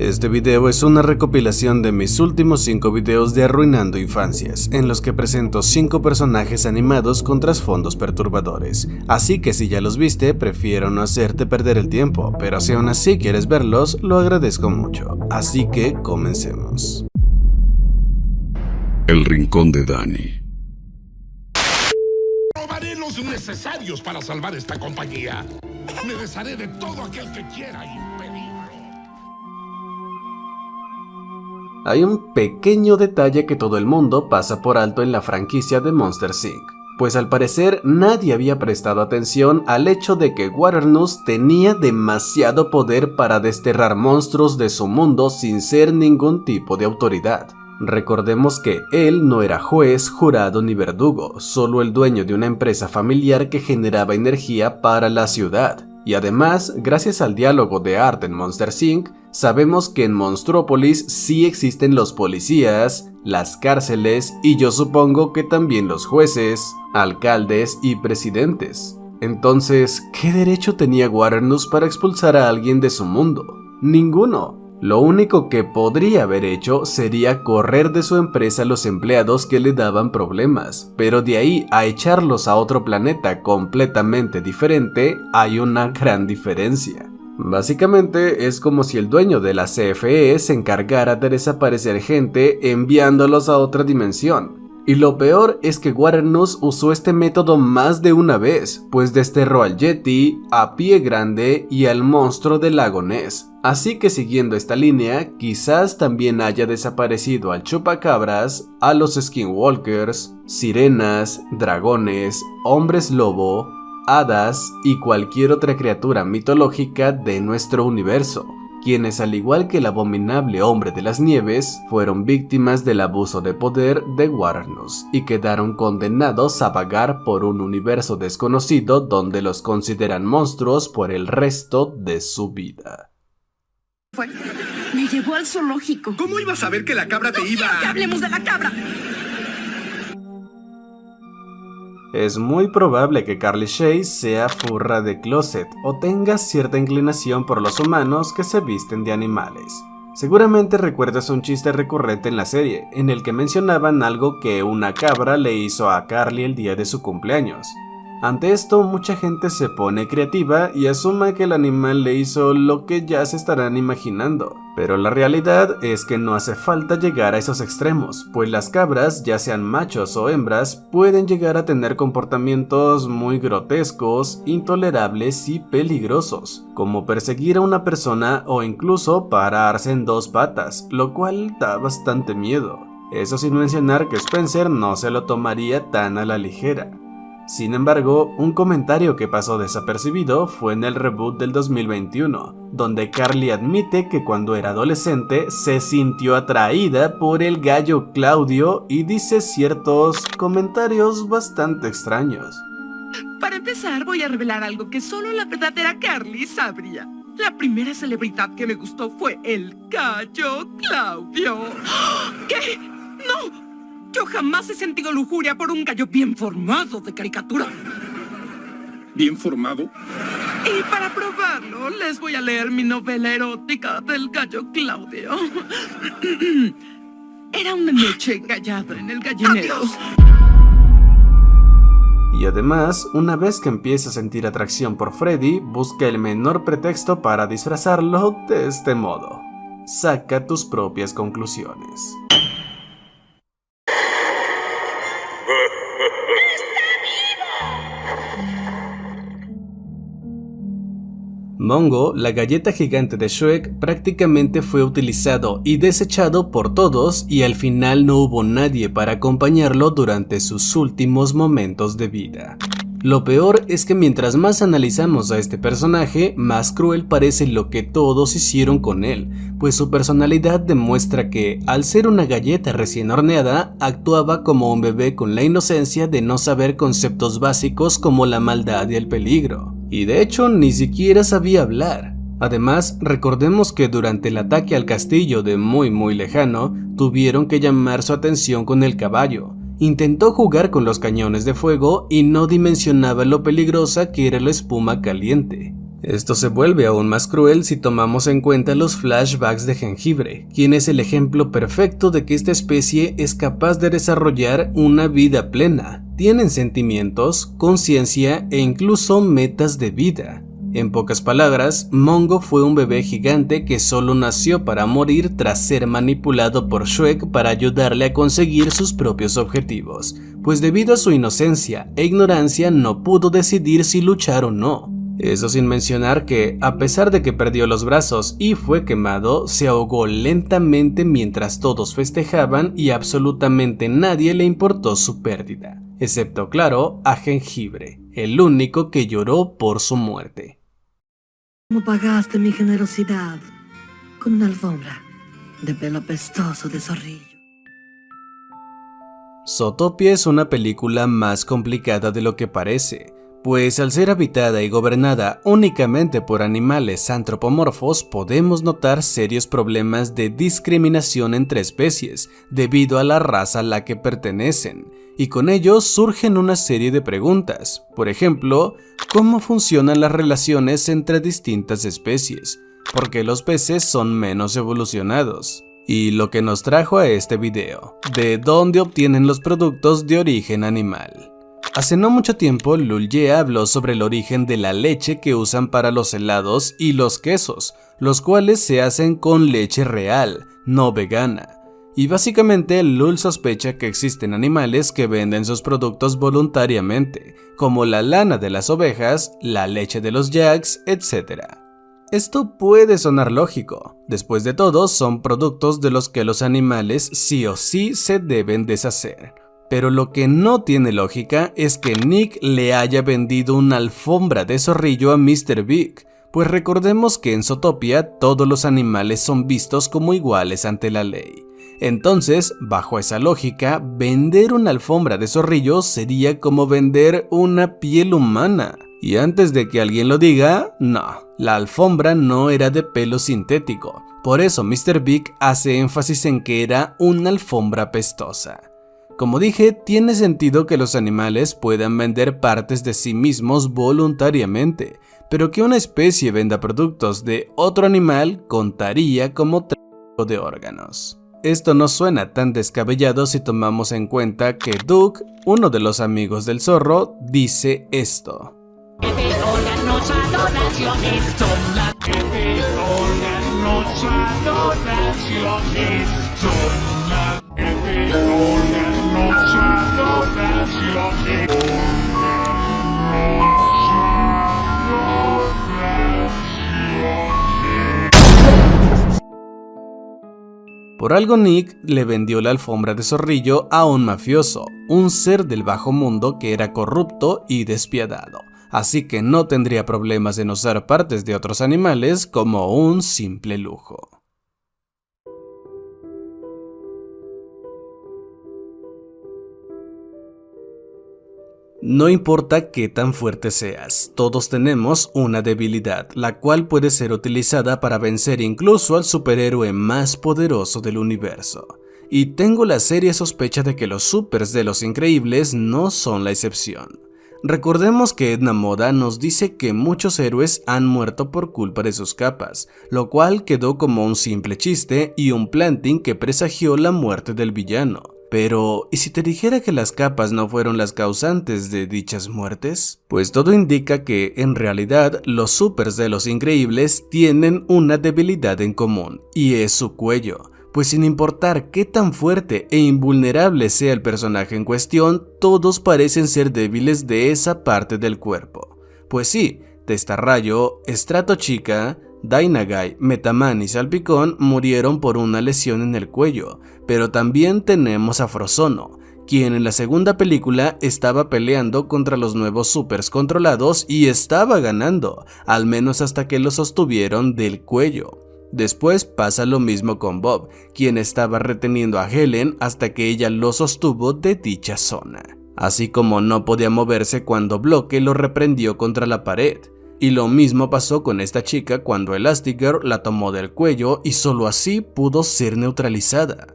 Este video es una recopilación de mis últimos 5 videos de Arruinando Infancias, en los que presento 5 personajes animados con trasfondos perturbadores. Así que si ya los viste, prefiero no hacerte perder el tiempo, pero si aún así quieres verlos, lo agradezco mucho. Así que comencemos. El rincón de Dani. Robaré los necesarios para salvar esta compañía. Me desharé de todo aquel que quiera impedirlo. Hay un pequeño detalle que todo el mundo pasa por alto en la franquicia de Monster Inc., pues al parecer nadie había prestado atención al hecho de que Waternus tenía demasiado poder para desterrar monstruos de su mundo sin ser ningún tipo de autoridad. Recordemos que él no era juez, jurado ni verdugo, solo el dueño de una empresa familiar que generaba energía para la ciudad. Y además, gracias al diálogo de Art en Monster Inc., sabemos que en Monstrópolis sí existen los policías, las cárceles y yo supongo que también los jueces, alcaldes y presidentes. Entonces, ¿qué derecho tenía Waternus para expulsar a alguien de su mundo? Ninguno. Lo único que podría haber hecho sería correr de su empresa a los empleados que le daban problemas, pero de ahí a echarlos a otro planeta completamente diferente, hay una gran diferencia. Básicamente es como si el dueño de la CFE se encargara de desaparecer gente enviándolos a otra dimensión. Y lo peor es que Waternus usó este método más de una vez, pues desterró al Yeti, a Pie Grande y al monstruo del lago Ness. Así que siguiendo esta línea, quizás también haya desaparecido al Chupacabras, a los Skinwalkers, sirenas, dragones, hombres lobo, hadas y cualquier otra criatura mitológica de nuestro universo, quienes al igual que el abominable hombre de las nieves, fueron víctimas del abuso de poder de Waternus y quedaron condenados a vagar por un universo desconocido donde los consideran monstruos por el resto de su vida. Me llevó al zoológico. ¿Cómo ibas a saber que la cabra te iba ¡Que hablemos de la cabra! Es muy probable que Carly Shay sea furra de closet o tenga cierta inclinación por los humanos que se visten de animales. Seguramente recuerdas un chiste recurrente en la serie, en el que mencionaban algo que una cabra le hizo a Carly el día de su cumpleaños. Ante esto, mucha gente se pone creativa y asume que el animal le hizo lo que ya se estarán imaginando. Pero la realidad es que no hace falta llegar a esos extremos, pues las cabras, ya sean machos o hembras, pueden llegar a tener comportamientos muy grotescos, intolerables y peligrosos, como perseguir a una persona o incluso pararse en 2 patas, lo cual da bastante miedo. Eso sin mencionar que Spencer no se lo tomaría tan a la ligera. Sin embargo, un comentario que pasó desapercibido fue en el reboot del 2021, donde Carly admite que cuando era adolescente se sintió atraída por el gallo Claudio y dice ciertos comentarios bastante extraños. Para empezar, voy a revelar algo que solo la verdadera Carly sabría. La primera celebridad que me gustó fue el gallo Claudio. ¿Qué? ¡No! Yo jamás he sentido lujuria por un gallo bien formado de caricatura. ¿Bien formado? Y para probarlo, les voy a leer mi novela erótica del gallo Claudio. Era una noche engallada en el gallinero. ¡Adiós! Y además, una vez que empieza a sentir atracción por Freddy, busca el menor pretexto para disfrazarlo de este modo. Saca tus propias conclusiones. Mongo, la galleta gigante de Shrek, prácticamente fue utilizado y desechado por todos y al final no hubo nadie para acompañarlo durante sus últimos momentos de vida. Lo peor es que mientras más analizamos a este personaje, más cruel parece lo que todos hicieron con él, pues su personalidad demuestra que, al ser una galleta recién horneada, actuaba como un bebé con la inocencia de no saber conceptos básicos como la maldad y el peligro. Y de hecho ni siquiera sabía hablar. Además, recordemos que durante el ataque al castillo de muy lejano, tuvieron que llamar su atención con el caballo. Intentó jugar con los cañones de fuego y no dimensionaba lo peligrosa que era la espuma caliente. Esto se vuelve aún más cruel si tomamos en cuenta los flashbacks de Jengibre, quien es el ejemplo perfecto de que esta especie es capaz de desarrollar una vida plena. Tienen sentimientos, conciencia e incluso metas de vida. En pocas palabras, Mongo fue un bebé gigante que solo nació para morir tras ser manipulado por Shrek para ayudarle a conseguir sus propios objetivos, pues debido a su inocencia e ignorancia no pudo decidir si luchar o no. Eso sin mencionar que, a pesar de que perdió los brazos y fue quemado, se ahogó lentamente mientras todos festejaban y absolutamente nadie le importó su pérdida, excepto, claro, a Jengibre, el único que lloró por su muerte. ¿Cómo pagaste mi generosidad? Con una alfombra de pelo apestoso de zorrillo. Zootopia es una película más complicada de lo que parece, pues al ser habitada y gobernada únicamente por animales antropomorfos podemos notar serios problemas de discriminación entre especies debido a la raza a la que pertenecen, y con ello surgen una serie de preguntas. Por ejemplo, ¿cómo funcionan las relaciones entre distintas especies? ¿Por qué los peces son menos evolucionados? Y lo que nos trajo a este video, ¿de dónde obtienen los productos de origen animal? Hace no mucho tiempo, Lulye habló sobre el origen de la leche que usan para los helados y los quesos, los cuales se hacen con leche real, no vegana. Y básicamente Lul sospecha que existen animales que venden sus productos voluntariamente, como la lana de las ovejas, la leche de los yaks, etc. Esto puede sonar lógico, después de todo son productos de los que los animales sí o sí se deben deshacer. Pero lo que no tiene lógica es que Nick le haya vendido una alfombra de zorrillo a Mr. Big, pues recordemos que en Zootopia todos los animales son vistos como iguales ante la ley. Entonces, bajo esa lógica, vender una alfombra de zorrillo sería como vender una piel humana. Y antes de que alguien lo diga, no, la alfombra no era de pelo sintético. Por eso Mr. Big hace énfasis en que era una alfombra pestosa. Como dije, tiene sentido que los animales puedan vender partes de sí mismos voluntariamente, pero que una especie venda productos de otro animal contaría como tráfico de órganos. Esto no suena tan descabellado si tomamos en cuenta que Doug, uno de los amigos del zorro, dice esto. Por algo Nick le vendió la alfombra de zorrillo a un mafioso, un ser del bajo mundo que era corrupto y despiadado, así que no tendría problemas en usar partes de otros animales como un simple lujo. No importa qué tan fuerte seas, todos tenemos una debilidad, la cual puede ser utilizada para vencer incluso al superhéroe más poderoso del universo. Y tengo la seria sospecha de que los supers de Los Increíbles no son la excepción. Recordemos que Edna Moda nos dice que muchos héroes han muerto por culpa de sus capas, lo cual quedó como un simple chiste y un planting que presagió la muerte del villano. Pero, ¿y si te dijera que las capas no fueron las causantes de dichas muertes? Pues todo indica que, en realidad, los supers de Los Increíbles tienen una debilidad en común, y es su cuello. Pues sin importar qué tan fuerte e invulnerable sea el personaje en cuestión, todos parecen ser débiles de esa parte del cuerpo. Pues sí, Testarrayo, Estrato Chica, Dynaguy, Metaman y Salpicón murieron por una lesión en el cuello, pero también tenemos a Frozono, quien en la segunda película estaba peleando contra los nuevos supers controlados y estaba ganando, al menos hasta que lo sostuvieron del cuello. Después pasa lo mismo con Bob, quien estaba reteniendo a Helen hasta que ella lo sostuvo de dicha zona. Así como no podía moverse cuando Bloque lo reprendió contra la pared. Y lo mismo pasó con esta chica cuando Elastigirl la tomó del cuello y solo así pudo ser neutralizada.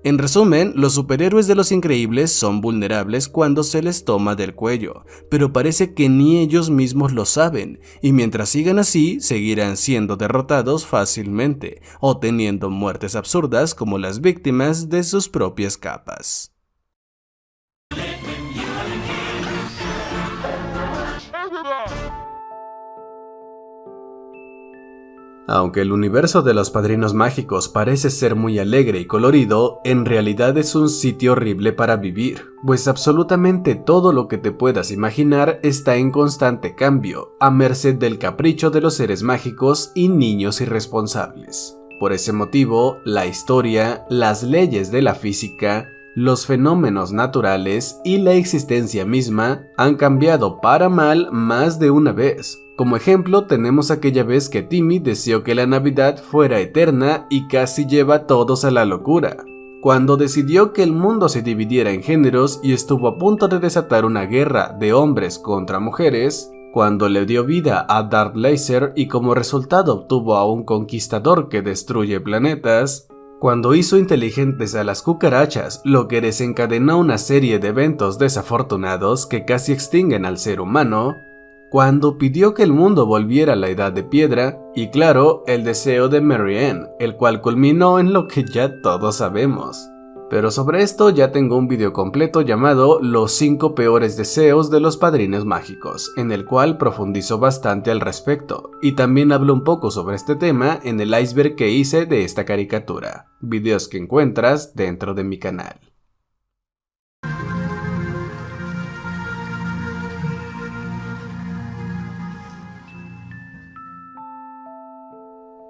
En resumen, los superhéroes de Los Increíbles son vulnerables cuando se les toma del cuello, pero parece que ni ellos mismos lo saben, y mientras sigan así, seguirán siendo derrotados fácilmente, o teniendo muertes absurdas como las víctimas de sus propias capas. Aunque el universo de los Padrinos Mágicos parece ser muy alegre y colorido, en realidad es un sitio horrible para vivir, pues absolutamente todo lo que te puedas imaginar está en constante cambio, a merced del capricho de los seres mágicos y niños irresponsables. Por ese motivo, la historia, las leyes de la física, los fenómenos naturales y la existencia misma han cambiado para mal más de una vez. Como ejemplo tenemos aquella vez que Timmy deseó que la Navidad fuera eterna y casi lleva a todos a la locura, cuando decidió que el mundo se dividiera en géneros y estuvo a punto de desatar una guerra de hombres contra mujeres, cuando le dio vida a Darth Laser y como resultado obtuvo a un conquistador que destruye planetas, cuando hizo inteligentes a las cucarachas, lo que desencadenó una serie de eventos desafortunados que casi extinguen al ser humano, cuando pidió que el mundo volviera a la Edad de Piedra, y claro, el deseo de Mary Ann, el cual culminó en lo que ya todos sabemos. Pero sobre esto ya tengo un video completo llamado Los 5 peores deseos de los Padrinos Mágicos, en el cual profundizo bastante al respecto, y también hablo un poco sobre este tema en el iceberg que hice de esta caricatura, videos que encuentras dentro de mi canal.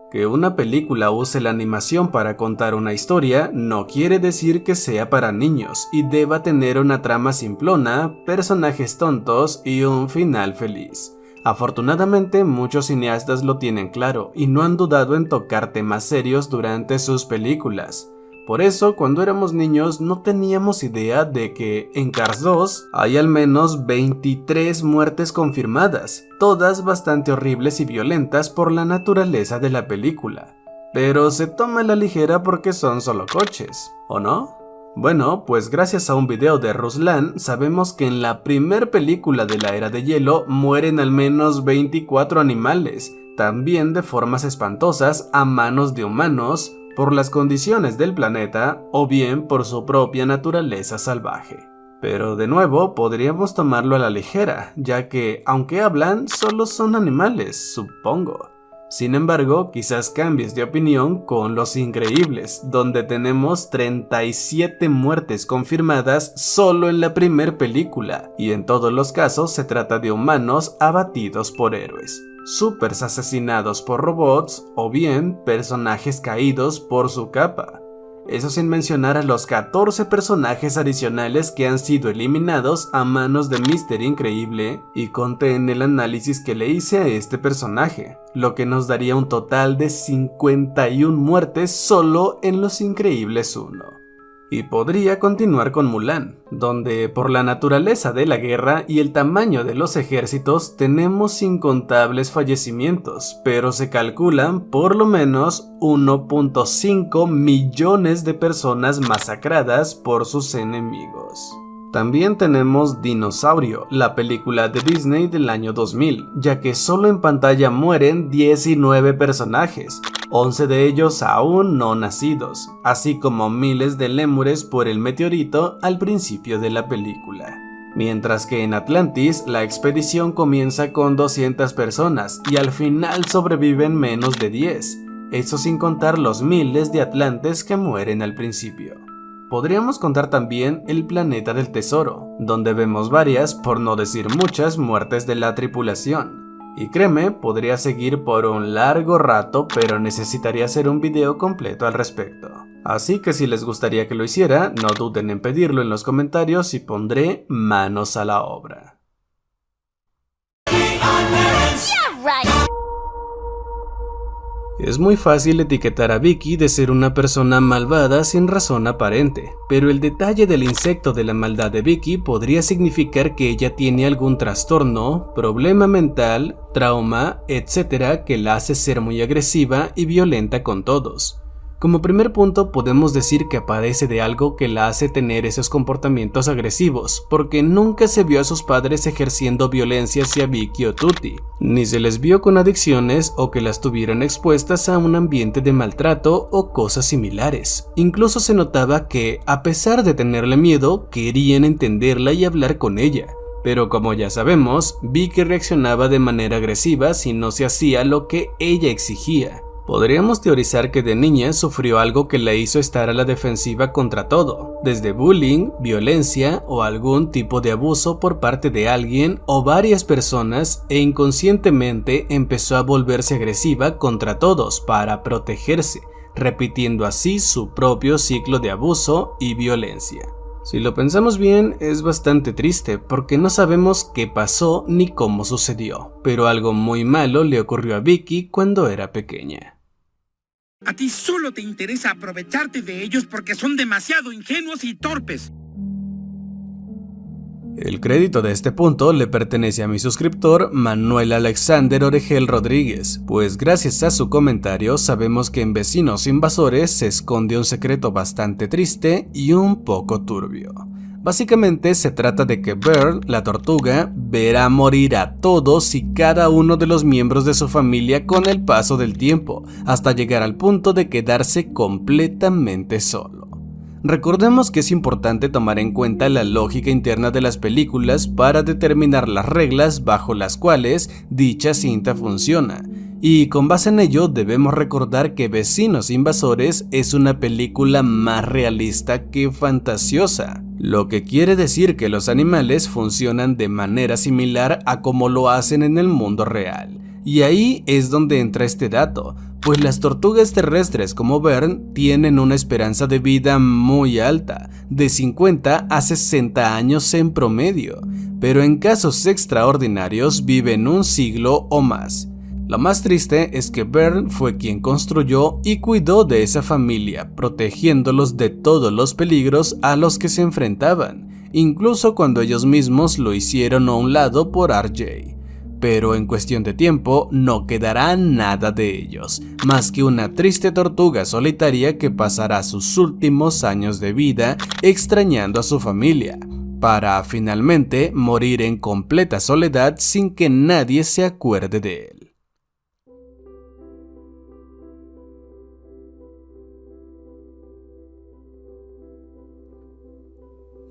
Que una película use la animación para contar una historia no quiere decir que sea para niños y deba tener una trama simplona, personajes tontos y un final feliz. Afortunadamente muchos cineastas lo tienen claro y no han dudado en tocar temas serios durante sus películas. Por eso, cuando éramos niños no teníamos idea de que en Cars 2 hay al menos 23 muertes confirmadas, todas bastante horribles y violentas por la naturaleza de la película. Pero se toma a la ligera porque son solo coches, ¿o no? Bueno, pues gracias a un video de Ruslan sabemos que en la primer película de la Era de Hielo mueren al menos 24 animales, también de formas espantosas a manos de humanos, por las condiciones del planeta o bien por su propia naturaleza salvaje. Pero de nuevo podríamos tomarlo a la ligera, ya que aunque hablan solo son animales, supongo. Sin embargo, quizás cambies de opinión con Los Increíbles, donde tenemos 37 muertes confirmadas solo en la primer película, y en todos los casos se trata de humanos abatidos por héroes, supers asesinados por robots o bien personajes caídos por su capa. Eso sin mencionar a los 14 personajes adicionales que han sido eliminados a manos de Mr. Increíble, y conté en el análisis que le hice a este personaje, lo que nos daría un total de 51 muertes solo en Los Increíbles 1. Y podría continuar con Mulan, donde por la naturaleza de la guerra y el tamaño de los ejércitos tenemos incontables fallecimientos, pero se calculan por lo menos 1.5 millones de personas masacradas por sus enemigos. También tenemos Dinosaurio, la película de Disney del año 2000, ya que solo en pantalla mueren 19 personajes, 11 de ellos aún no nacidos, así como miles de lémures por el meteorito al principio de la película. Mientras que en Atlantis la expedición comienza con 200 personas y al final sobreviven menos de 10, eso sin contar los miles de atlantes que mueren al principio. Podríamos contar también El Planeta del Tesoro, donde vemos varias, por no decir muchas, muertes de la tripulación. Y créeme, podría seguir por un largo rato, pero necesitaría hacer un video completo al respecto. Así que si les gustaría que lo hiciera, no duden en pedirlo en los comentarios y pondré manos a la obra. Es muy fácil etiquetar a Vicky de ser una persona malvada sin razón aparente, pero el detalle del insecto de la maldad de Vicky podría significar que ella tiene algún trastorno, problema mental, trauma, etc. que la hace ser muy agresiva y violenta con todos. Como primer punto, podemos decir que padece de algo que la hace tener esos comportamientos agresivos, porque nunca se vio a sus padres ejerciendo violencia hacia Vicky o Tutti, ni se les vio con adicciones o que las tuvieran expuestas a un ambiente de maltrato o cosas similares. Incluso se notaba que, a pesar de tenerle miedo, querían entenderla y hablar con ella. Pero como ya sabemos, Vicky reaccionaba de manera agresiva si no se hacía lo que ella exigía. Podríamos teorizar que de niña sufrió algo que la hizo estar a la defensiva contra todo, desde bullying, violencia o algún tipo de abuso por parte de alguien o varias personas, e inconscientemente empezó a volverse agresiva contra todos para protegerse, repitiendo así su propio ciclo de abuso y violencia. Si lo pensamos bien, es bastante triste porque no sabemos qué pasó ni cómo sucedió, pero algo muy malo le ocurrió a Vicky cuando era pequeña. A ti solo te interesa aprovecharte de ellos porque son demasiado ingenuos y torpes. El crédito de este punto le pertenece a mi suscriptor Manuel Alexander Oregel Rodríguez, pues gracias a su comentario sabemos que en Vecinos Invasores se esconde un secreto bastante triste y un poco turbio. Básicamente se trata de que Bearl, la tortuga, verá morir a todos y cada uno de los miembros de su familia con el paso del tiempo, hasta llegar al punto de quedarse completamente solo. Recordemos que es importante tomar en cuenta la lógica interna de las películas para determinar las reglas bajo las cuales dicha cinta funciona, y con base en ello debemos recordar que Vecinos Invasores es una película más realista que fantasiosa, lo que quiere decir que los animales funcionan de manera similar a como lo hacen en el mundo real. Y ahí es donde entra este dato, pues las tortugas terrestres como Vern tienen una esperanza de vida muy alta, de 50 a 60 años en promedio, pero en casos extraordinarios viven un siglo o más. Lo más triste es que Vern fue quien construyó y cuidó de esa familia, protegiéndolos de todos los peligros a los que se enfrentaban, incluso cuando ellos mismos lo hicieron a un lado por RJ. Pero en cuestión de tiempo no quedará nada de ellos, más que una triste tortuga solitaria que pasará sus últimos años de vida extrañando a su familia, para finalmente morir en completa soledad sin que nadie se acuerde de él.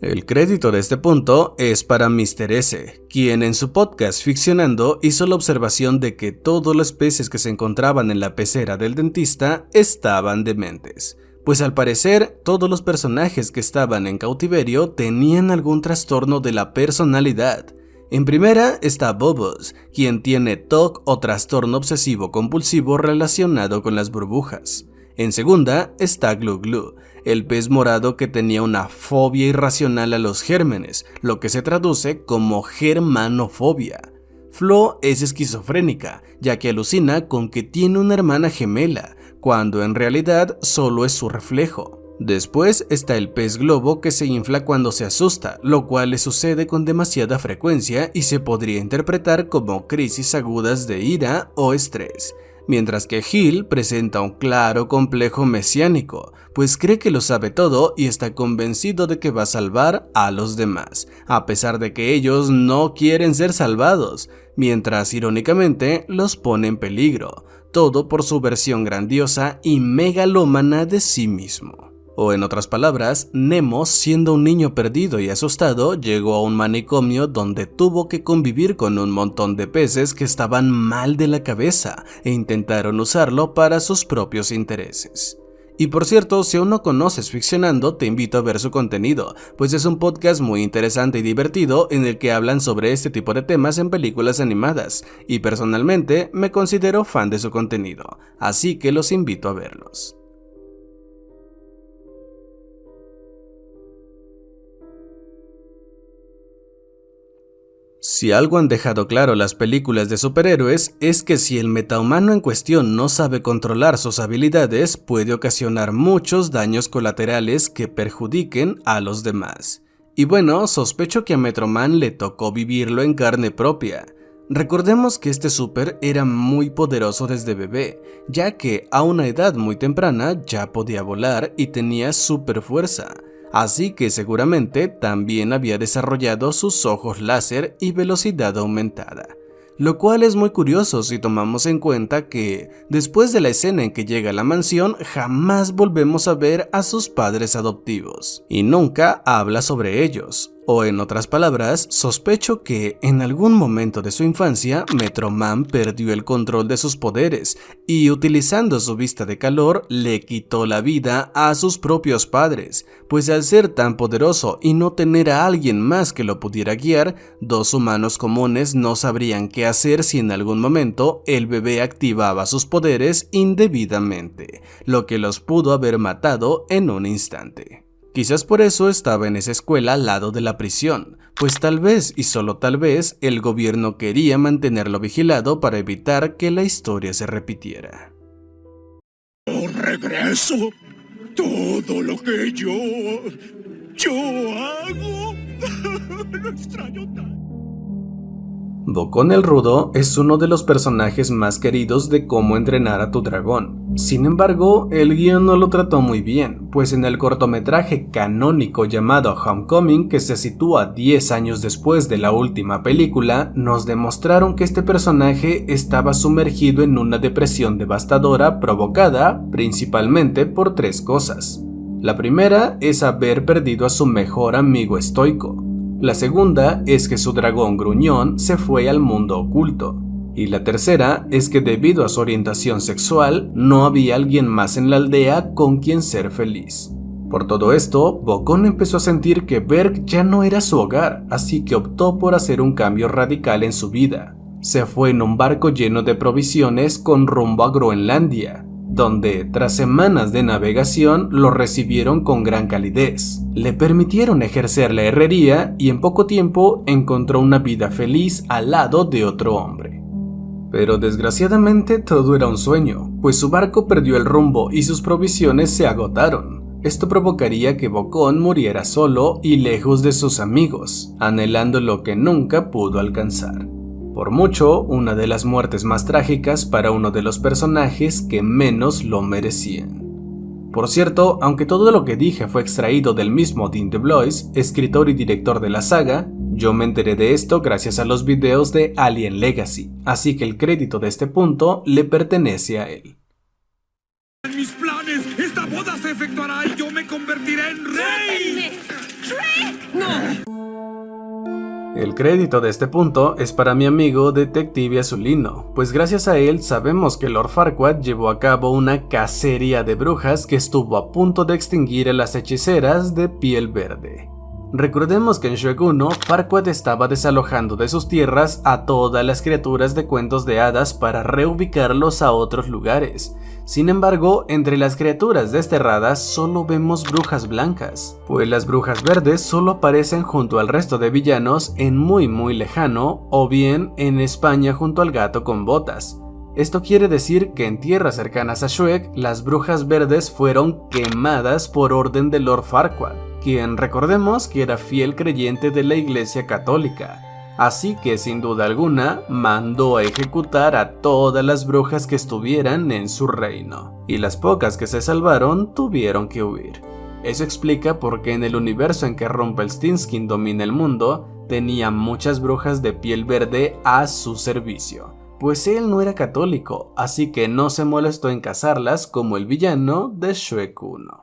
El crédito de este punto es para Mr. S, quien en su podcast Ficcionando hizo la observación de que todos los peces que se encontraban en la pecera del dentista estaban dementes, pues al parecer todos los personajes que estaban en cautiverio tenían algún trastorno de la personalidad. En primera está Bubbles, quien tiene TOC o trastorno obsesivo compulsivo relacionado con las burbujas. En segunda está Glu Glu, el pez morado que tenía una fobia irracional a los gérmenes, lo que se traduce como germanofobia. Flo es esquizofrénica, ya que alucina con que tiene una hermana gemela, cuando en realidad solo es su reflejo. Después está el pez globo que se infla cuando se asusta, lo cual le sucede con demasiada frecuencia y se podría interpretar como crisis agudas de ira o estrés. Mientras que Hill presenta un claro complejo mesiánico, pues cree que lo sabe todo y está convencido de que va a salvar a los demás, a pesar de que ellos no quieren ser salvados, mientras irónicamente los pone en peligro, todo por su versión grandiosa y megalómana de sí mismo. O en otras palabras, Nemo, siendo un niño perdido y asustado, llegó a un manicomio donde tuvo que convivir con un montón de peces que estaban mal de la cabeza e intentaron usarlo para sus propios intereses. Y por cierto, si aún no conoces Ficcionando, te invito a ver su contenido, pues es un podcast muy interesante y divertido en el que hablan sobre este tipo de temas en películas animadas, y personalmente me considero fan de su contenido, así que los invito a verlos. Si algo han dejado claro las películas de superhéroes es que si el metahumano en cuestión no sabe controlar sus habilidades, puede ocasionar muchos daños colaterales que perjudiquen a los demás. Y bueno, sospecho que a Metro Man le tocó vivirlo en carne propia. Recordemos que este Super era muy poderoso desde bebé, ya que a una edad muy temprana ya podía volar y tenía super fuerza, así que seguramente también había desarrollado sus ojos láser y velocidad aumentada. Lo cual es muy curioso si tomamos en cuenta que, después de la escena en que llega a la mansión, jamás volvemos a ver a sus padres adoptivos, y nunca habla sobre ellos. O en otras palabras, sospecho que en algún momento de su infancia, Metro Man perdió el control de sus poderes y utilizando su vista de calor, le quitó la vida a sus propios padres, pues al ser tan poderoso y no tener a alguien más que lo pudiera guiar, dos humanos comunes no sabrían qué hacer si en algún momento el bebé activaba sus poderes indebidamente, lo que los pudo haber matado en un instante. Quizás por eso estaba en esa escuela al lado de la prisión, pues tal vez y solo tal vez el gobierno quería mantenerlo vigilado para evitar que la historia se repitiera. Yo regreso. Todo lo que yo hago. Lo extraño tanto. Bocón el Rudo es uno de los personajes más queridos de Cómo entrenar a tu dragón. Sin embargo, el guion no lo trató muy bien, pues en el cortometraje canónico llamado Homecoming, que se sitúa 10 años después de la última película, nos demostraron que este personaje estaba sumergido en una depresión devastadora provocada principalmente por 3 cosas. La primera es haber perdido a su mejor amigo estoico. La segunda es que su dragón gruñón se fue al mundo oculto. Y la tercera es que debido a su orientación sexual, no había alguien más en la aldea con quien ser feliz. Por todo esto, Bocón empezó a sentir que Berk ya no era su hogar, así que optó por hacer un cambio radical en su vida. Se fue en un barco lleno de provisiones con rumbo a Groenlandia, donde, tras semanas de navegación, lo recibieron con gran calidez. Le permitieron ejercer la herrería y en poco tiempo encontró una vida feliz al lado de otro hombre. Pero desgraciadamente todo era un sueño, pues su barco perdió el rumbo y sus provisiones se agotaron. Esto provocaría que Bocón muriera solo y lejos de sus amigos, anhelando lo que nunca pudo alcanzar. Por mucho, una de las muertes más trágicas para uno de los personajes que menos lo merecían. Por cierto, aunque todo lo que dije fue extraído del mismo Dean DeBlois, escritor y director de la saga, yo me enteré de esto gracias a los videos de Alien Legacy, así que el crédito de este punto le pertenece a él. En mis planes, esta boda se efectuará y yo me convertiré en rey. El crédito de este punto es para mi amigo Detective Azulino, pues gracias a él sabemos que Lord Farquaad llevó a cabo una cacería de brujas que estuvo a punto de extinguir a las hechiceras de piel verde. Recordemos que en Shrek 1, Farquaad estaba desalojando de sus tierras a todas las criaturas de cuentos de hadas para reubicarlos a otros lugares. Sin embargo, entre las criaturas desterradas solo vemos brujas blancas, pues las brujas verdes solo aparecen junto al resto de villanos en muy lejano o bien en España junto al gato con botas. Esto quiere decir que en tierras cercanas a Shrek, las brujas verdes fueron quemadas por orden de Lord Farquaad, quien recordemos que era fiel creyente de la Iglesia Católica. Así que sin duda alguna mandó a ejecutar a todas las brujas que estuvieran en su reino, y las pocas que se salvaron tuvieron que huir. Eso explica por qué en el universo en que Rumpelstiltskin domina el mundo, tenía muchas brujas de piel verde a su servicio, pues él no era católico, así que no se molestó en cazarlas como el villano de Shrek 1.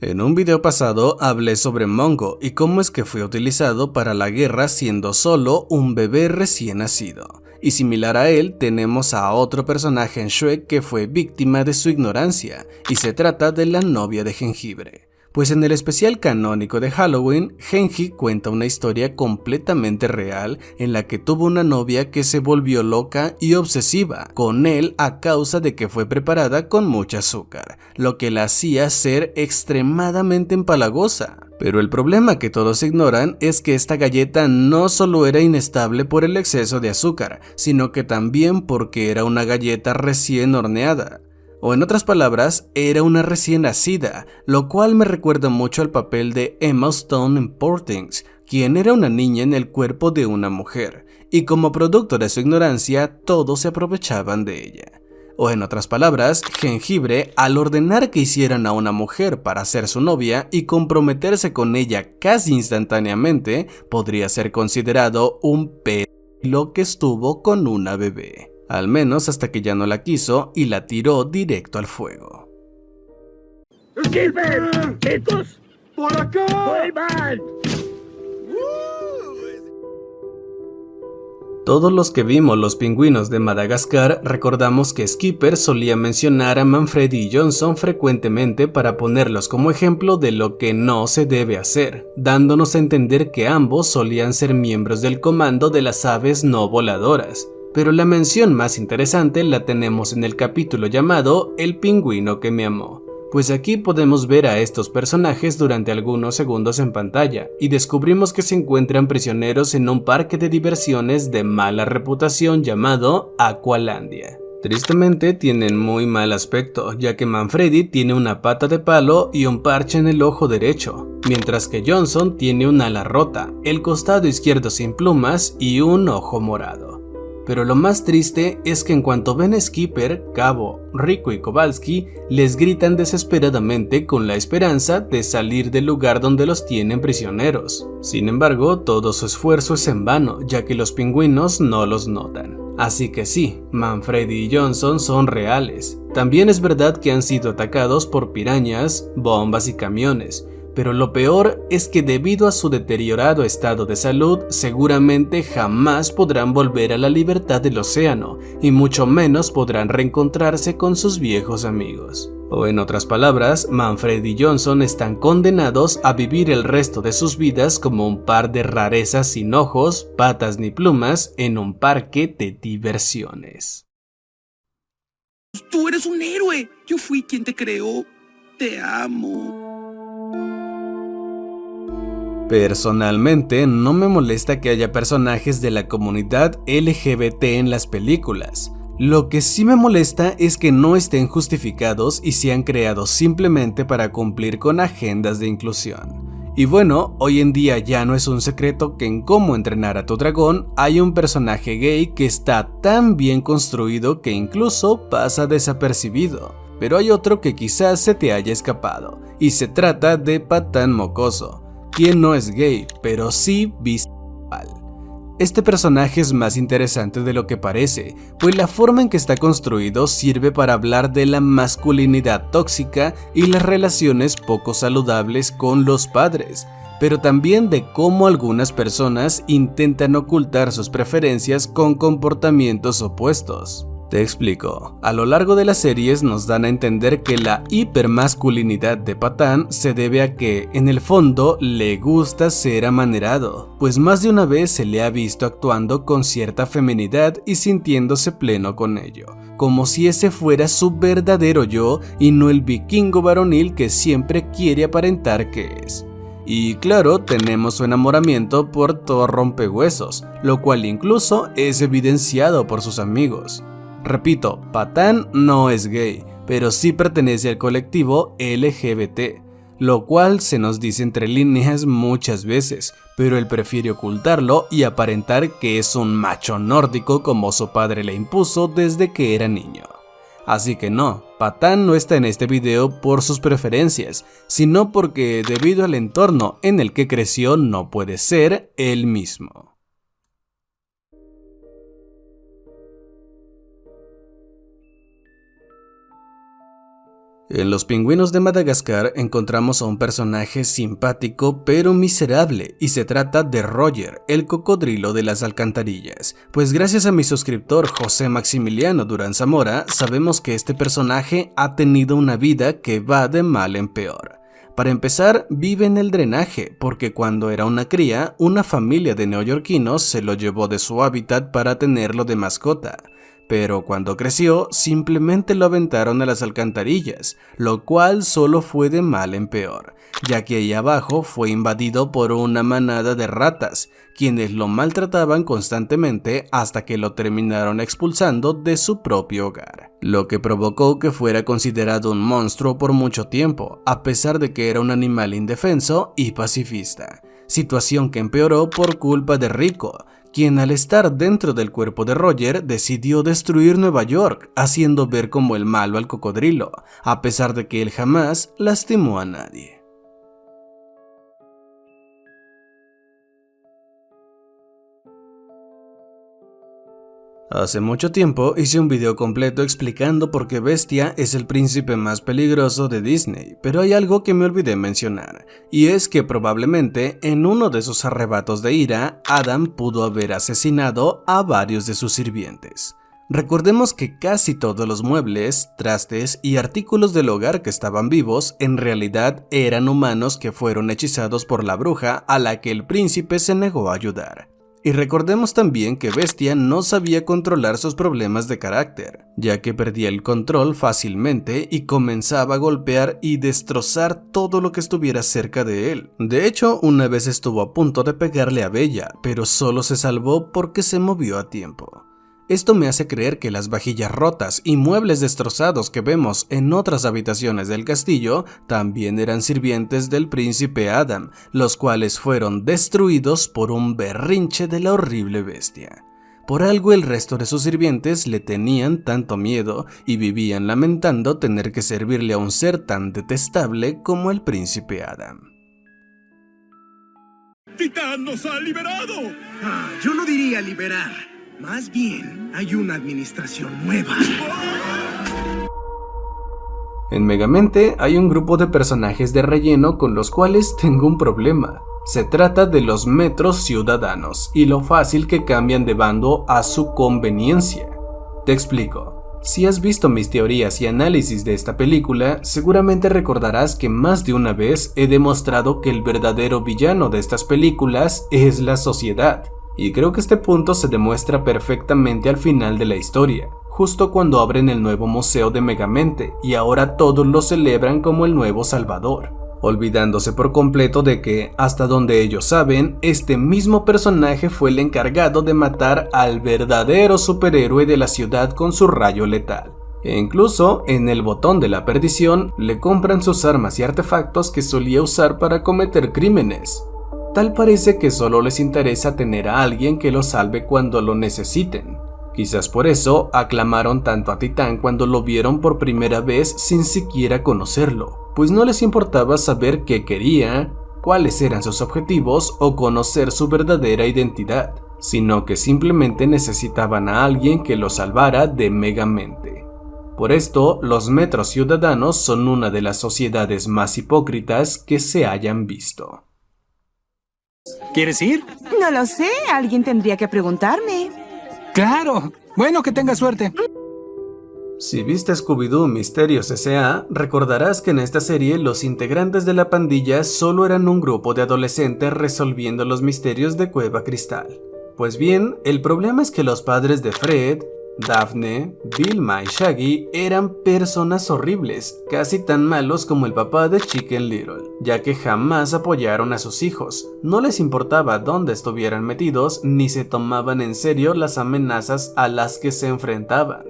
En un video pasado hablé sobre Mongo y cómo es que fue utilizado para la guerra siendo solo un bebé recién nacido. Y similar a él tenemos a otro personaje en Shrek que fue víctima de su ignorancia, y se trata de la novia de Jengibre. Pues en el especial canónico de Halloween, Genji cuenta una historia completamente real en la que tuvo una novia que se volvió loca y obsesiva con él a causa de que fue preparada con mucho azúcar, lo que la hacía ser extremadamente empalagosa. Pero el problema que todos ignoran es que esta galleta no solo era inestable por el exceso de azúcar, sino que también porque era una galleta recién horneada. O en otras palabras, era una recién nacida, lo cual me recuerda mucho al papel de Emma Stone en Poor Things, quien era una niña en el cuerpo de una mujer, y como producto de su ignorancia, todos se aprovechaban de ella. O en otras palabras, Jengibre, al ordenar que hicieran a una mujer para ser su novia y comprometerse con ella casi instantáneamente, podría ser considerado un pelo que estuvo con una bebé. Al menos hasta que ya no la quiso y la tiró directo al fuego. ¡Skipper! ¡Chicos! ¡Por acá! ¡Vuelvan! Todos los que vimos Los Pingüinos de Madagascar recordamos que Skipper solía mencionar a Manfredi y Johnson frecuentemente para ponerlos como ejemplo de lo que no se debe hacer, dándonos a entender que ambos solían ser miembros del comando de las aves no voladoras. Pero la mención más interesante la tenemos en el capítulo llamado El pingüino que me amó, pues aquí podemos ver a estos personajes durante algunos segundos en pantalla y descubrimos que se encuentran prisioneros en un parque de diversiones de mala reputación llamado Aqualandia. Tristemente tienen muy mal aspecto, ya que Manfredi tiene una pata de palo y un parche en el ojo derecho, mientras que Johnson tiene un ala rota, el costado izquierdo sin plumas y un ojo morado. Pero lo más triste es que en cuanto ven a Skipper, Cabo, Rico y Kowalski, les gritan desesperadamente con la esperanza de salir del lugar donde los tienen prisioneros. Sin embargo, todo su esfuerzo es en vano, ya que los pingüinos no los notan. Así que sí, Manfredi y Johnson son reales. También es verdad que han sido atacados por pirañas, bombas y camiones. Pero lo peor es que debido a su deteriorado estado de salud, seguramente jamás podrán volver a la libertad del océano, y mucho menos podrán reencontrarse con sus viejos amigos. O en otras palabras, Manfred y Johnson están condenados a vivir el resto de sus vidas como un par de rarezas sin ojos, patas ni plumas en un parque de diversiones. Tú eres un héroe. Yo fui quien te creó. Te amo. Personalmente, no me molesta que haya personajes de la comunidad LGBT en las películas. Lo que sí me molesta es que no estén justificados y sean creados simplemente para cumplir con agendas de inclusión. Y bueno, hoy en día ya no es un secreto que en Cómo entrenar a tu dragón hay un personaje gay que está tan bien construido que incluso pasa desapercibido. Pero hay otro que quizás se te haya escapado, y se trata de Patán Mocoso, quien no es gay, pero sí bisexual. Este personaje es más interesante de lo que parece, pues la forma en que está construido sirve para hablar de la masculinidad tóxica y las relaciones poco saludables con los padres, pero también de cómo algunas personas intentan ocultar sus preferencias con comportamientos opuestos. Te explico. A lo largo de las series nos dan a entender que la hipermasculinidad de Patán se debe a que, en el fondo, le gusta ser amanerado, pues más de una vez se le ha visto actuando con cierta feminidad y sintiéndose pleno con ello, como si ese fuera su verdadero yo y no el vikingo varonil que siempre quiere aparentar que es. Y claro, tenemos su enamoramiento por Thor Rompehuesos, lo cual incluso es evidenciado por sus amigos. Repito, Patán no es gay, pero sí pertenece al colectivo LGBT, lo cual se nos dice entre líneas muchas veces, pero él prefiere ocultarlo y aparentar que es un macho nórdico como su padre le impuso desde que era niño. Así que no, Patán no está en este video por sus preferencias, sino porque debido al entorno en el que creció no puede ser él mismo. En Los Pingüinos de Madagascar encontramos a un personaje simpático pero miserable, y se trata de Roger, el cocodrilo de las alcantarillas, pues gracias a mi suscriptor José Maximiliano Durán Zamora sabemos que este personaje ha tenido una vida que va de mal en peor. Para empezar, vive en el drenaje, porque cuando era una cría, una familia de neoyorquinos se lo llevó de su hábitat para tenerlo de mascota. pero cuando creció simplemente lo aventaron a las alcantarillas, lo cual solo fue de mal en peor, ya que ahí abajo fue invadido por una manada de ratas, quienes lo maltrataban constantemente hasta que lo terminaron expulsando de su propio hogar, lo que provocó que fuera considerado un monstruo por mucho tiempo, a pesar de que era un animal indefenso y pacifista, situación que empeoró por culpa de Rico, quien al estar dentro del cuerpo de Roger decidió destruir Nueva York, haciendo ver como el malo al cocodrilo, a pesar de que él jamás lastimó a nadie. Hace mucho tiempo hice un video completo explicando por qué Bestia es el príncipe más peligroso de Disney, pero hay algo que me olvidé mencionar, y es que probablemente en uno de sus arrebatos de ira, Adam pudo haber asesinado a varios de sus sirvientes. Recordemos que casi todos los muebles, trastes y artículos del hogar que estaban vivos en realidad eran humanos que fueron hechizados por la bruja a la que el príncipe se negó a ayudar. Y recordemos también que Bestia no sabía controlar sus problemas de carácter, ya que perdía el control fácilmente y comenzaba a golpear y destrozar todo lo que estuviera cerca de él. De hecho, una vez estuvo a punto de pegarle a Bella, pero solo se salvó porque se movió a tiempo. Esto me hace creer que las vajillas rotas y muebles destrozados que vemos en otras habitaciones del castillo también eran sirvientes del príncipe Adam, los cuales fueron destruidos por un berrinche de la horrible bestia. Por algo el resto de sus sirvientes le tenían tanto miedo y vivían lamentando tener que servirle a un ser tan detestable como el príncipe Adam. ¡Titán nos ha liberado! Yo no diría liberar. Más bien, hay una administración nueva. En Megamente hay un grupo de personajes de relleno con los cuales tengo un problema. Se trata de los metros ciudadanos y lo fácil que cambian de bando a su conveniencia. Te explico. Si has visto mis teorías y análisis de esta película, seguramente recordarás que más de una vez he demostrado que el verdadero villano de estas películas es la sociedad. Y creo que este punto se demuestra perfectamente al final de la historia, justo cuando abren el nuevo museo de Megamente y ahora todos lo celebran como el nuevo Salvador, olvidándose por completo de que, hasta donde ellos saben, este mismo personaje fue el encargado de matar al verdadero superhéroe de la ciudad con su rayo letal. E incluso, en el botón de la perdición, le compran sus armas y artefactos que solía usar para cometer crímenes. Tal parece que solo les interesa tener a alguien que los salve cuando lo necesiten. Quizás por eso aclamaron tanto a Titán cuando lo vieron por primera vez sin siquiera conocerlo, pues no les importaba saber qué quería, cuáles eran sus objetivos o conocer su verdadera identidad, sino que simplemente necesitaban a alguien que los salvara de Megamente. Por esto, los metros ciudadanos son una de las sociedades más hipócritas que se hayan visto. ¿Quieres ir? No lo sé, alguien tendría que preguntarme. ¡Claro! Bueno, que tengas suerte. Si viste Scooby-Doo Misterios S.A., recordarás que en esta serie los integrantes de la pandilla solo eran un grupo de adolescentes resolviendo los misterios de Cueva Cristal. Pues bien, el problema es que los padres de Fred, Daphne, Vilma y Shaggy eran personas horribles, casi tan malos como el papá de Chicken Little, ya que jamás apoyaron a sus hijos, no les importaba dónde estuvieran metidos ni se tomaban en serio las amenazas a las que se enfrentaban.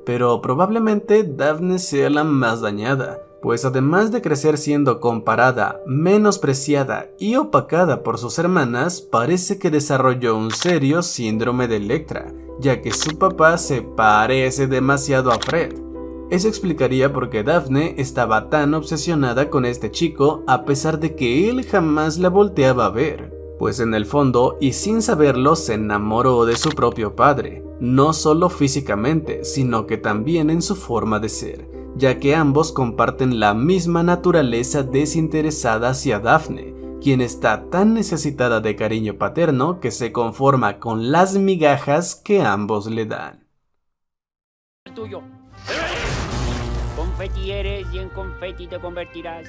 Pero probablemente Daphne sea la más dañada, pues además de crecer siendo comparada, menospreciada y opacada por sus hermanas, parece que desarrolló un serio síndrome de Electra, ya que su papá se parece demasiado a Fred. Eso explicaría por qué Daphne estaba tan obsesionada con este chico a pesar de que él jamás la volteaba a ver, pues en el fondo y sin saberlo se enamoró de su propio padre, no solo físicamente, sino que también en su forma de ser, ya que ambos comparten la misma naturaleza desinteresada hacia Daphne, quien está tan necesitada de cariño paterno que se conforma con las migajas que ambos le dan. Tuyo. Confeti eres y en confeti te convertirás.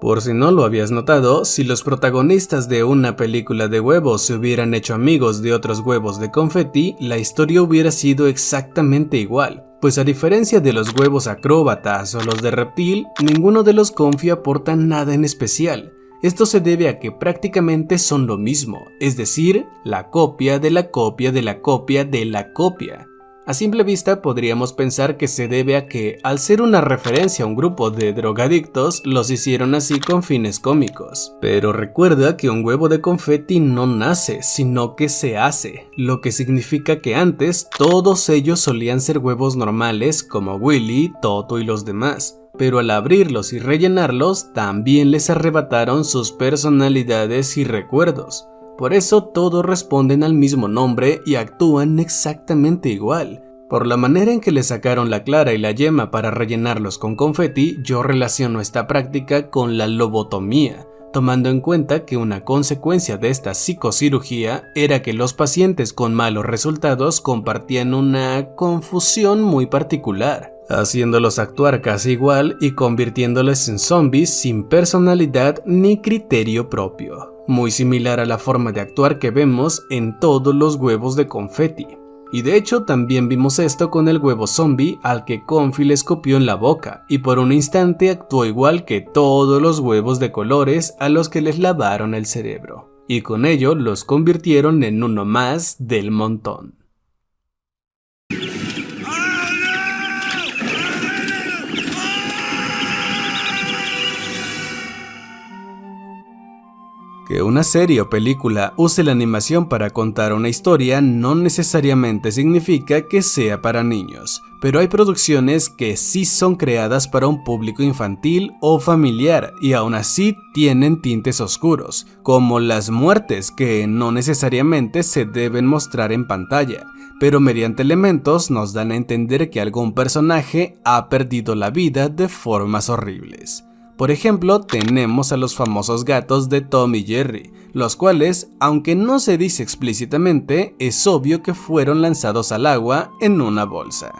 Por si no lo habías notado, si los protagonistas de una película de huevos se hubieran hecho amigos de otros huevos de confeti, la historia hubiera sido exactamente igual. Pues a diferencia de los huevos acróbatas o los de reptil, ninguno de los confi aporta nada en especial. Esto se debe a que prácticamente son lo mismo, es decir, la copia de la copia de la copia de la copia. A simple vista podríamos pensar que se debe a que, al ser una referencia a un grupo de drogadictos, los hicieron así con fines cómicos. Pero recuerda que un huevo de confeti no nace, sino que se hace, lo que significa que antes todos ellos solían ser huevos normales como Willy, Toto y los demás. Pero al abrirlos y rellenarlos, también les arrebataron sus personalidades y recuerdos. Por eso todos responden al mismo nombre y actúan exactamente igual. Por la manera en que le sacaron la clara y la yema para rellenarlos con confeti, yo relaciono esta práctica con la lobotomía, tomando en cuenta que una consecuencia de esta psicocirugía era que los pacientes con malos resultados compartían una confusión muy particular, haciéndolos actuar casi igual y convirtiéndoles en zombies sin personalidad ni criterio propio, muy similar a la forma de actuar que vemos en todos los huevos de confeti. Y de hecho también vimos esto con el huevo zombie al que Confi le escupió en la boca y por un instante actuó igual que todos los huevos de colores a los que les lavaron el cerebro, y con ello los convirtieron en uno más del montón. Que una serie o película use la animación para contar una historia no necesariamente significa que sea para niños, pero hay producciones que sí son creadas para un público infantil o familiar y aún así tienen tintes oscuros, como las muertes que no necesariamente se deben mostrar en pantalla, pero mediante elementos nos dan a entender que algún personaje ha perdido la vida de formas horribles. Por ejemplo, tenemos a los famosos gatos de Tom y Jerry, los cuales, aunque no se dice explícitamente, es obvio que fueron lanzados al agua en una bolsa.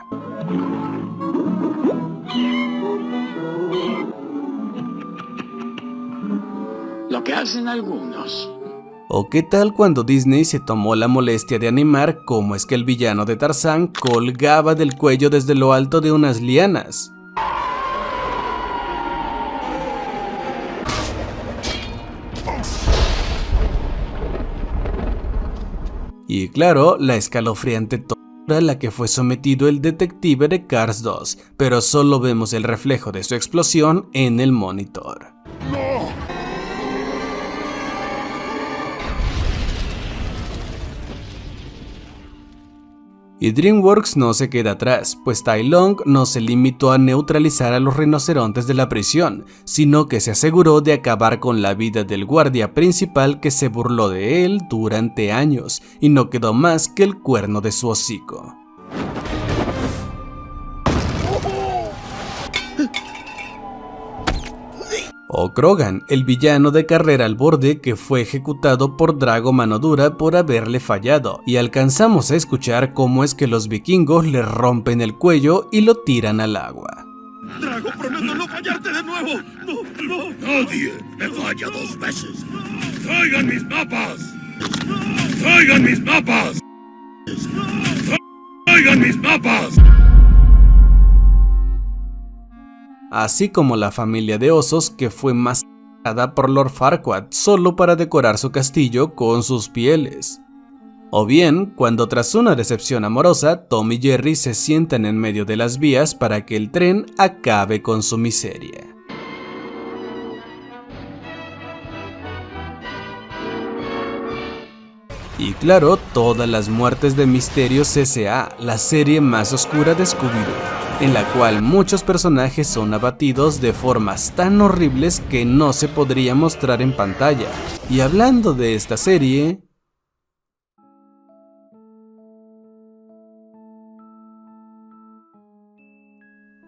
Lo que hacen algunos. ¿O qué tal cuando Disney se tomó la molestia de animar cómo es que el villano de Tarzán colgaba del cuello desde lo alto de unas lianas? Y claro, la escalofriante tortura a la que fue sometido el detective de Cars 2, pero solo vemos el reflejo de su explosión en el monitor. Y DreamWorks no se queda atrás, pues Tai Lung no se limitó a neutralizar a los rinocerontes de la prisión, sino que se aseguró de acabar con la vida del guardia principal que se burló de él durante años, y no quedó más que el cuerno de su hocico. O Krogan, el villano de Carrera al Borde que fue ejecutado por Drago Manodura por haberle fallado, y alcanzamos a escuchar cómo es que los vikingos le rompen el cuello y lo tiran al agua. Drago, prometo no fallarte de nuevo. No. Nadie me falla dos veces. ¡Traigan mis mapas! ¡Traigan mis mapas! ¡Traigan mis mapas! Así como la familia de osos que fue masacrada por Lord Farquaad solo para decorar su castillo con sus pieles. O bien, cuando tras una decepción amorosa, Tom y Jerry se sientan en medio de las vías para que el tren acabe con su miseria. Y claro, todas las muertes de Misterios S.A., la serie más oscura de Scooby-Doo, en la cual muchos personajes son abatidos de formas tan horribles que no se podría mostrar en pantalla. Y hablando de esta serie,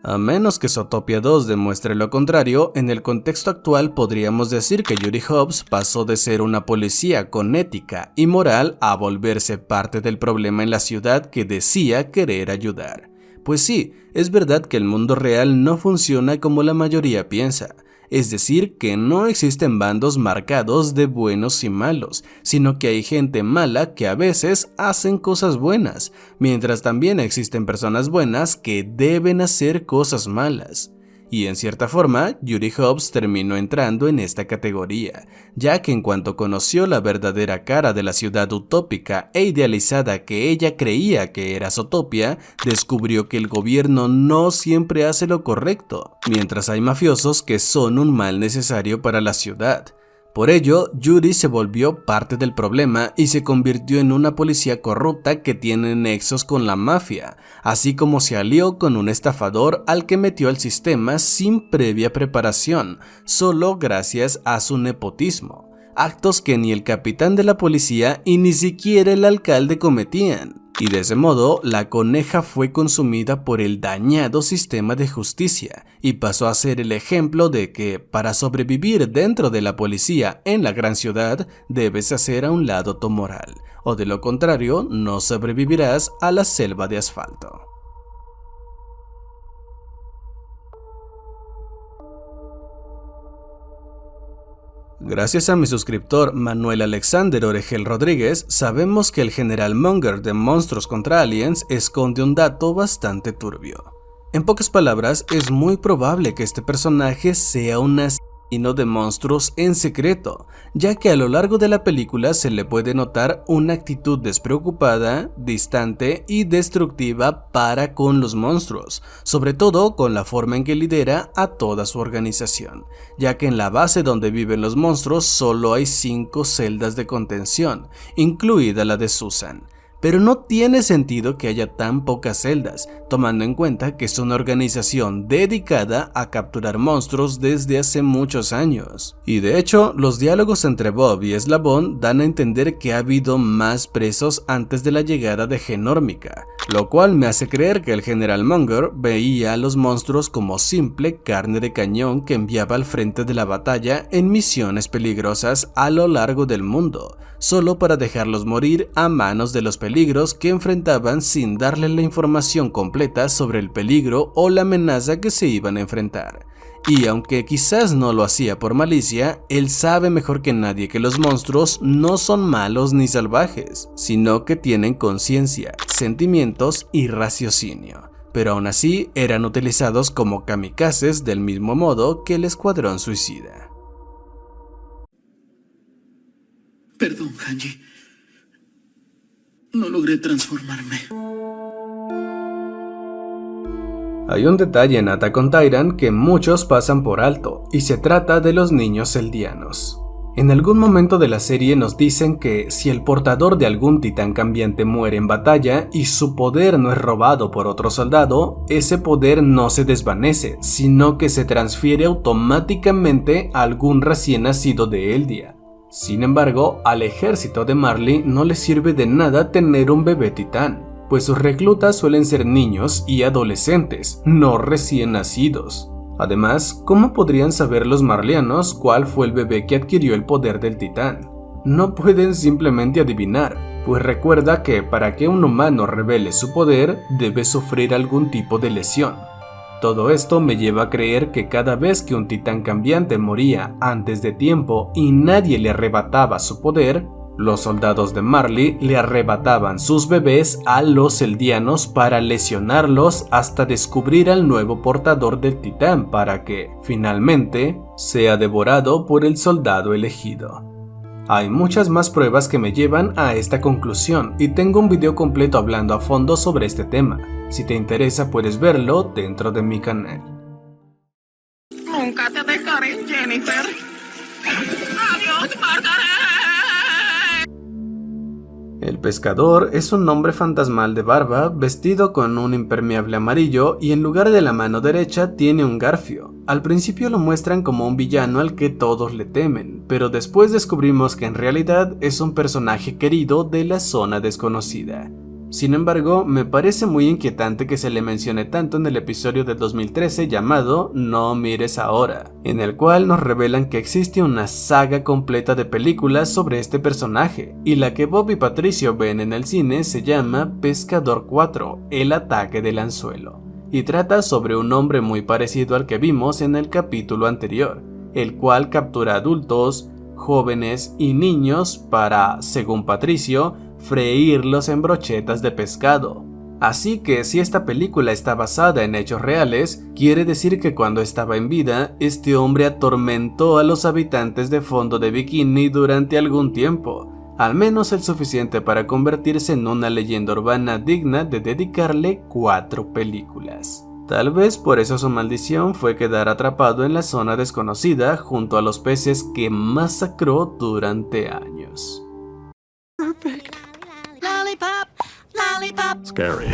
a menos que Zootopia 2 demuestre lo contrario, en el contexto actual podríamos decir que Judy Hopps pasó de ser una policía con ética y moral a volverse parte del problema en la ciudad que decía querer ayudar. Pues sí, es verdad que el mundo real no funciona como la mayoría piensa. Es decir, que no existen bandos marcados de buenos y malos, sino que hay gente mala que a veces hacen cosas buenas, mientras también existen personas buenas que deben hacer cosas malas. Y en cierta forma, Judy Hopps terminó entrando en esta categoría, ya que en cuanto conoció la verdadera cara de la ciudad utópica e idealizada que ella creía que era Zootopia, descubrió que el gobierno no siempre hace lo correcto, mientras hay mafiosos que son un mal necesario para la ciudad. Por ello, Judy se volvió parte del problema y se convirtió en una policía corrupta que tiene nexos con la mafia, así como se alió con un estafador al que metió al sistema sin previa preparación, solo gracias a su nepotismo, actos que ni el capitán de la policía y ni siquiera el alcalde cometían. Y de ese modo, la coneja fue consumida por el dañado sistema de justicia y pasó a ser el ejemplo de que para sobrevivir dentro de la policía en la gran ciudad debes hacer a un lado tu moral, o de lo contrario no sobrevivirás a la selva de asfalto. Gracias a mi suscriptor Manuel Alexander Oregel Rodríguez, sabemos que el general Munger de Monstruos contra Aliens esconde un dato bastante turbio. En pocas palabras, es muy probable que este personaje sea un asesino de monstruos en secreto, ya que a lo largo de la película se le puede notar una actitud despreocupada, distante y destructiva para con los monstruos, sobre todo con la forma en que lidera a toda su organización, ya que en la base donde viven los monstruos solo hay 5 celdas de contención, incluida la de Susan. Pero no tiene sentido que haya tan pocas celdas, tomando en cuenta que es una organización dedicada a capturar monstruos desde hace muchos años. Y de hecho, los diálogos entre Bob y Eslabón dan a entender que ha habido más presos antes de la llegada de Genórmica, lo cual me hace creer que el general Munger veía a los monstruos como simple carne de cañón que enviaba al frente de la batalla en misiones peligrosas a lo largo del mundo, solo para dejarlos morir a manos de los peligros que enfrentaban sin darle la información completa sobre el peligro o la amenaza que se iban a enfrentar. Y aunque quizás no lo hacía por malicia, él sabe mejor que nadie que los monstruos no son malos ni salvajes, sino que tienen conciencia, sentimientos y raciocinio. Pero aún así eran utilizados como kamikazes del mismo modo que el Escuadrón Suicida. Perdón, Hanji. No logré transformarme. Hay un detalle en Attack on Titan que muchos pasan por alto, y se trata de los niños eldianos. En algún momento de la serie nos dicen que si el portador de algún titán cambiante muere en batalla y su poder no es robado por otro soldado, ese poder no se desvanece, sino que se transfiere automáticamente a algún recién nacido de Eldia. Sin embargo, al ejército de Marley no les sirve de nada tener un bebé titán, pues sus reclutas suelen ser niños y adolescentes, no recién nacidos. Además, ¿cómo podrían saber los marleanos cuál fue el bebé que adquirió el poder del titán? No pueden simplemente adivinar, pues recuerda que para que un humano revele su poder, debe sufrir algún tipo de lesión. Todo esto me lleva a creer que cada vez que un titán cambiante moría antes de tiempo y nadie le arrebataba su poder, los soldados de Marley le arrebataban sus bebés a los eldianos para lesionarlos hasta descubrir al nuevo portador del titán para que, finalmente, sea devorado por el soldado elegido. Hay muchas más pruebas que me llevan a esta conclusión y tengo un video completo hablando a fondo sobre este tema. Si te interesa puedes verlo dentro de mi canal. Nunca te dejaré, Jennifer. Adiós, Margaret. El pescador es un hombre fantasmal de barba, vestido con un impermeable amarillo y en lugar de la mano derecha tiene un garfio. Al principio lo muestran como un villano al que todos le temen, pero después descubrimos que en realidad es un personaje querido de la zona desconocida. Sin embargo, me parece muy inquietante que se le mencione tanto en el episodio del 2013 llamado No mires ahora, en el cual nos revelan que existe una saga completa de películas sobre este personaje, y la que Bob y Patricio ven en el cine se llama Pescador 4, el ataque del anzuelo, y trata sobre un hombre muy parecido al que vimos en el capítulo anterior, el cual captura adultos, jóvenes y niños para, según Patricio, freírlos en brochetas de pescado. Así que si esta película está basada en hechos reales, quiere decir que cuando estaba en vida, este hombre atormentó a los habitantes de Fondo de Bikini durante algún tiempo, al menos el suficiente para convertirse en una leyenda urbana digna de dedicarle 4 películas. Tal vez por eso su maldición fue quedar atrapado en la zona desconocida junto a los peces que masacró durante años. Perfect. Lollipop, lollipop. Scary.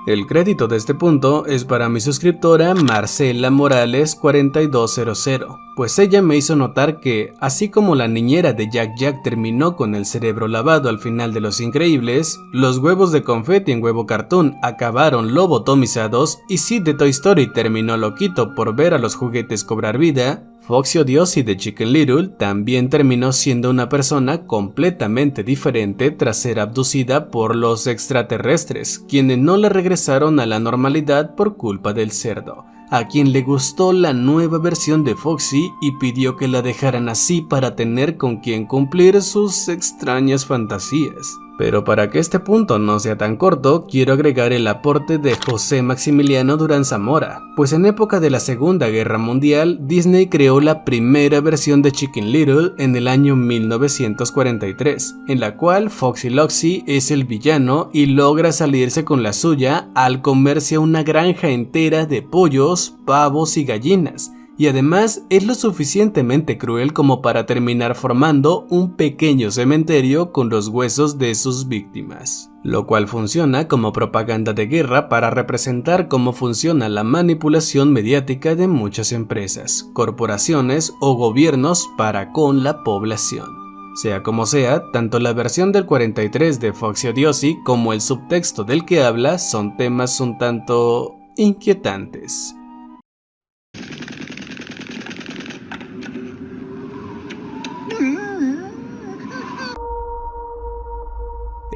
El crédito de este punto es para mi suscriptora Marcela Morales 4200, pues ella me hizo notar que, así como la niñera de Jack Jack terminó con el cerebro lavado al final de Los Increíbles, los huevos de confeti en Huevo Cartoon acabaron lobotomizados y Sid de Toy Story terminó loquito por ver a los juguetes cobrar vida, Foxy Odiosi de Chicken Little también terminó siendo una persona completamente diferente tras ser abducida por los extraterrestres, quienes no le regresaron a la normalidad por culpa del cerdo, a quien le gustó la nueva versión de Foxy y pidió que la dejaran así para tener con quien cumplir sus extrañas fantasías. Pero para que este punto no sea tan corto, quiero agregar el aporte de José Maximiliano Durán Zamora, pues en época de la Segunda Guerra Mundial, Disney creó la primera versión de Chicken Little en el año 1943, en la cual Foxy Loxy es el villano y logra salirse con la suya al comerse una granja entera de pollos, pavos y gallinas, y además es lo suficientemente cruel como para terminar formando un pequeño cementerio con los huesos de sus víctimas, lo cual funciona como propaganda de guerra para representar cómo funciona la manipulación mediática de muchas empresas, corporaciones o gobiernos para con la población. Sea como sea, tanto la versión del 43 de Foxy Odiosi como el subtexto del que habla son temas un tanto inquietantes.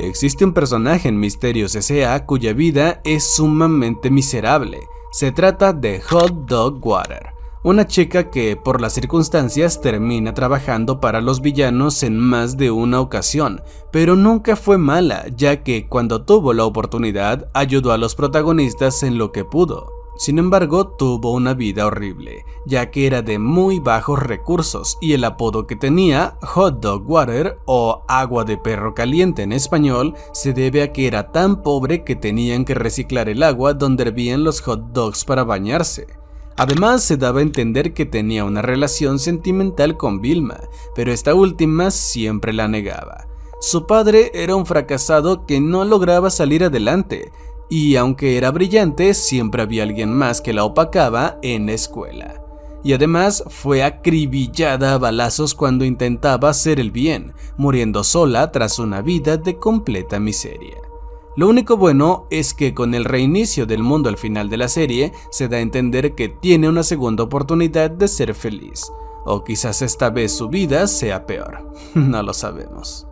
Existe un personaje en Misterios S.A. cuya vida es sumamente miserable. Se trata de Hot Dog Water, una chica que por las circunstancias termina trabajando para los villanos en más de una ocasión, pero nunca fue mala, ya que cuando tuvo la oportunidad ayudó a los protagonistas en lo que pudo. Sin embargo, tuvo una vida horrible, ya que era de muy bajos recursos y el apodo que tenía, Hot Dog Water o agua de perro caliente en español, se debe a que era tan pobre que tenían que reciclar el agua donde hervían los hot dogs para bañarse. Además, se daba a entender que tenía una relación sentimental con Vilma, pero esta última siempre la negaba. Su padre era un fracasado que no lograba salir adelante, y aunque era brillante, siempre había alguien más que la opacaba en la escuela. Y además fue acribillada a balazos cuando intentaba hacer el bien, muriendo sola tras una vida de completa miseria. Lo único bueno es que con el reinicio del mundo al final de la serie, se da a entender que tiene una segunda oportunidad de ser feliz. O quizás esta vez su vida sea peor, no lo sabemos.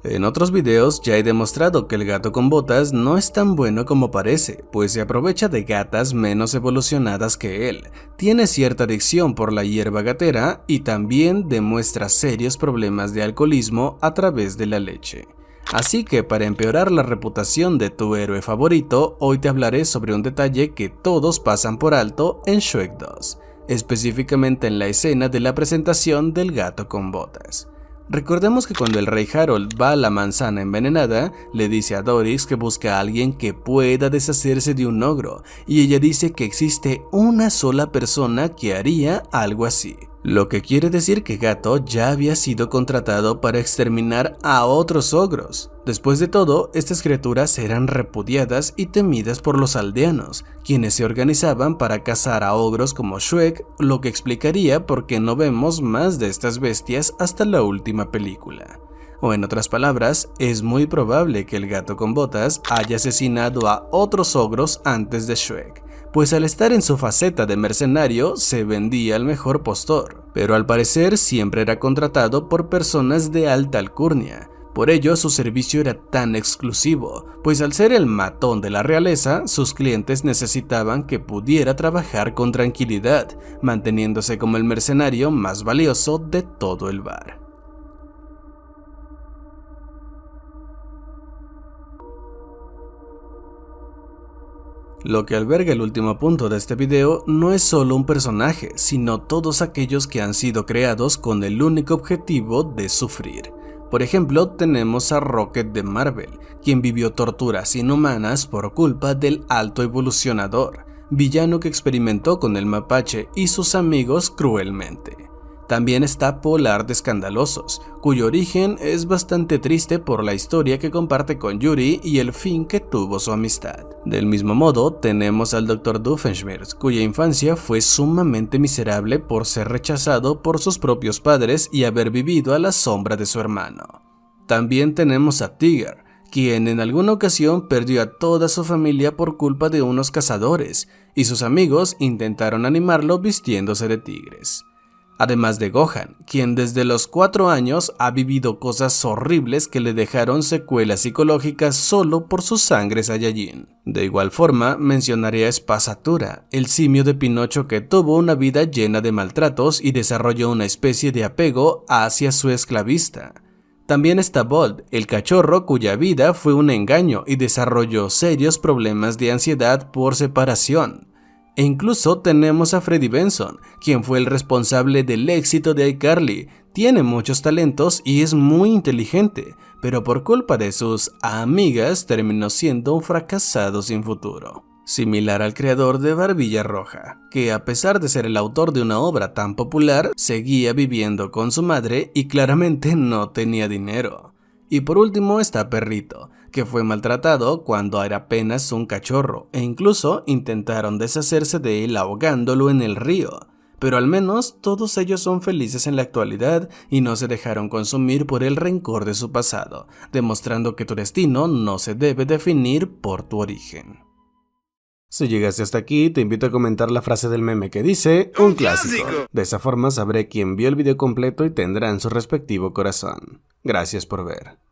En otros videos ya he demostrado que el gato con botas no es tan bueno como parece, pues se aprovecha de gatas menos evolucionadas que él, tiene cierta adicción por la hierba gatera y también demuestra serios problemas de alcoholismo a través de la leche. Así que para empeorar la reputación de tu héroe favorito, hoy te hablaré sobre un detalle que todos pasan por alto en Shrek 2, específicamente en la escena de la presentación del gato con botas. Recordemos que cuando el rey Harold va a la manzana envenenada, le dice a Doris que busca a alguien que pueda deshacerse de un ogro, y ella dice que existe una sola persona que haría algo así. Lo que quiere decir que Gato ya había sido contratado para exterminar a otros ogros. Después de todo, estas criaturas eran repudiadas y temidas por los aldeanos, quienes se organizaban para cazar a ogros como Shrek, lo que explicaría por qué no vemos más de estas bestias hasta la última película. O en otras palabras, es muy probable que el gato con botas haya asesinado a otros ogros antes de Shrek, pues al estar en su faceta de mercenario se vendía al mejor postor, pero al parecer siempre era contratado por personas de alta alcurnia, Por ello, su servicio era tan exclusivo, pues al ser el matón de la realeza, sus clientes necesitaban que pudiera trabajar con tranquilidad, manteniéndose como el mercenario más valioso de todo el bar. Lo que alberga el último punto de este video no es solo un personaje, sino todos aquellos que han sido creados con el único objetivo de sufrir. Por ejemplo, tenemos a Rocket de Marvel, quien vivió torturas inhumanas por culpa del Alto Evolucionador, villano que experimentó con el mapache y sus amigos cruelmente. También está Polar de Escandalosos, cuyo origen es bastante triste por la historia que comparte con Yuri y el fin que tuvo su amistad. Del mismo modo, tenemos al Dr. Doofenshmirtz, cuya infancia fue sumamente miserable por ser rechazado por sus propios padres y haber vivido a la sombra de su hermano. También tenemos a Tigger, quien en alguna ocasión perdió a toda su familia por culpa de unos cazadores, y sus amigos intentaron animarlo vistiéndose de tigres. Además de Gohan, quien desde los 4 años ha vivido cosas horribles que le dejaron secuelas psicológicas solo por su sangre Saiyajin. De igual forma, mencionaré a Espasatura, el simio de Pinocho que tuvo una vida llena de maltratos y desarrolló una especie de apego hacia su esclavista. También está Bolt, el cachorro cuya vida fue un engaño y desarrolló serios problemas de ansiedad por separación. E incluso tenemos a Freddy Benson, quien fue el responsable del éxito de iCarly. Tiene muchos talentos y es muy inteligente, pero por culpa de sus amigas terminó siendo un fracasado sin futuro. Similar al creador de Barbilla Roja, que a pesar de ser el autor de una obra tan popular, seguía viviendo con su madre y claramente no tenía dinero. Y por último está Perrito, que fue maltratado cuando era apenas un cachorro e incluso intentaron deshacerse de él ahogándolo en el río. Pero al menos todos ellos son felices en la actualidad y no se dejaron consumir por el rencor de su pasado, demostrando que tu destino no se debe definir por tu origen. Si llegaste hasta aquí, te invito a comentar la frase del meme que dice ¡Un clásico! De esa forma sabré quién vio el video completo y tendrá en su respectivo corazón. Gracias por ver.